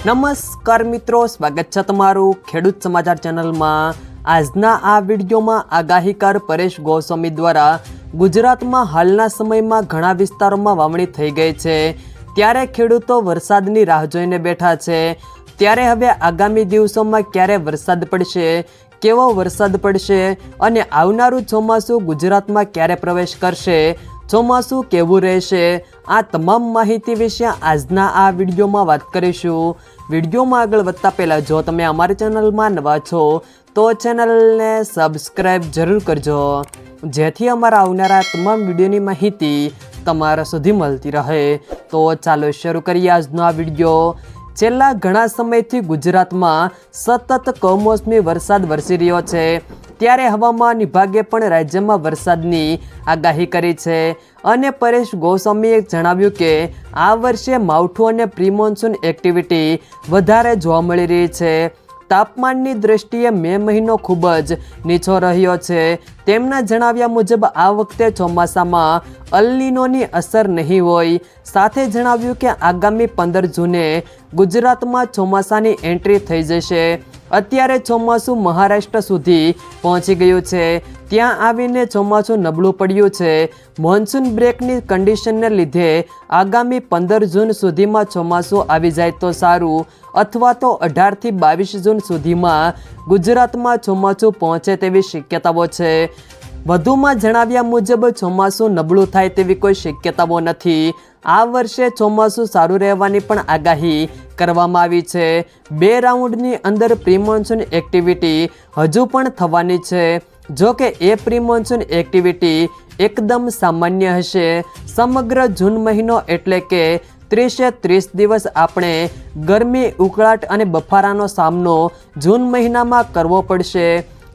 નમસ્કાર મિત્રો, સ્વાગત છે તમારું ખેડૂત સમાચાર ચેનલમાં। આજના આ વિડીયોમાં આગાહીકાર પરેશ ગોસ્વામી દ્વારા ગુજરાતમાં હાલના સમયમાં ઘણા વિસ્તારોમાં વાવણી થઈ ગઈ છે, ત્યારે ખેડૂતો વરસાદની રાહ જોઈને બેઠા છે। ત્યારે હવે આગામી દિવસોમાં ક્યારે વરસાદ પડશે, કેવો વરસાદ પડશે અને આવનારું ચોમાસું ગુજરાતમાં ક્યારે પ્રવેશ કરશે, ચોમાસું કેવું રહેશે, આ તમામ માહિતી વિશે આજના આ વિડીયોમાં વાત કરીશું। વિડીયોમાં આગળ વધતા પહેલાં જો તમે અમારી ચેનલમાં નવા છો તો ચેનલને સબસ્ક્રાઈબ જરૂર કરજો, જેથી અમારા આવનારા તમામ વિડીયોની માહિતી તમારા સુધી મળતી રહે। તો ચાલો શરૂ કરીએ આજનો આ વિડીયો। છેલ્લા ઘણા સમયથી ગુજરાતમાં સતત કમોસમી વરસાદ વરસી રહ્યો છે, ત્યારે હવામાન વિભાગે પણ રાજ્યમાં વરસાદની આગાહી કરી છે અને પરેશ ગોસ્વામીએ જણાવ્યું કે આ વર્ષે માવઠું અને પ્રી મોન્સૂન એક્ટિવિટી વધારે જોવા મળી રહી છે। તાપમાનની દ્રષ્ટિએ મે મહિનો ખૂબ જ નીચો રહ્યો છે। તેમના જણાવ્યા મુજબ આ વખતે ચોમાસામાં અલ નીનોની અસર નહીં હોય। સાથે જણાવ્યું કે આગામી 15 જૂને ગુજરાતમાં ચોમાસાની એન્ટ્રી થઈ જશે। અત્યારે ચોમાસું મહારાષ્ટ્ર સુધી પહોંચી ગયું છે, ત્યાં આવીને ચોમાસું નબળું પડ્યું છે। મોન્સૂન બ્રેકની કન્ડિશનને લીધે આગામી 15 જૂન સુધીમાં ચોમાસું આવી જાય તો સારું, અથવા તો 18 થી 22 જૂન સુધીમાં ગુજરાતમાં ચોમાસું પહોંચે તેવી શક્યતાઓ છે। વધુમાં જણાવ્યા મુજબ ચોમાસું નબળું થાય તેવી કોઈ શક્યતાઓ નથી। આ વર્ષે ચોમાસું સારું રહેવાની પણ આગાહી કરવામાં આવી છે। 2 રાઉન્ડની અંદર પ્રી મોન્સૂન એક્ટિવિટી હજુ પણ થવાની છે, જો કે એ પ્રી મોન્સૂન એક્ટિવિટી એકદમ સામાન્ય હશે। સમગ્ર જૂન મહિનો એટલે કે 30 દિવસ આપણે ગરમી, ઉકળાટ અને બફારાનો સામનો જૂન મહિનામાં કરવો પડશે।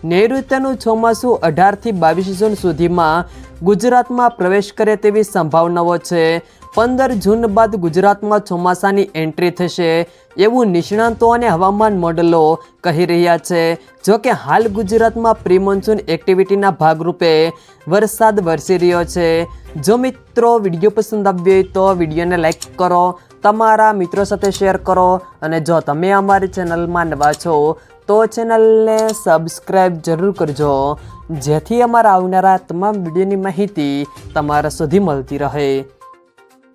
નૈઋત્યનું ચોમાસું 18 થી 22 જૂન સુધીમાં ગુજરાતમાં પ્રવેશ કરે તેવી સંભાવનાઓ છે। 15 જૂન બાદ ગુજરાતમાં ચોમાસાની એન્ટ્રી થશે એવું નિષ્ણાંતો અને હવામાન મોડલો કહી રહ્યા છે। જો કે હાલ ગુજરાતમાં પ્રી મોન્સૂન એક્ટિવિટીના ભાગરૂપે વરસાદ વરસી રહ્યો છે। જો મિત્રો વિડીયો પસંદ આવ્યો હોય તો વિડીયોને લાઈક કરો, તમારા મિત્રો સાથે શેર કરો અને જો તમે અમારી ચેનલમાં નવા છો તો ચેનલને સબસ્ક્રાઈબ જરૂર કરજો, જેથી અમારા આવનારા તમામ વિડીયોની માહિતી તમારા સુધી મળતી રહે।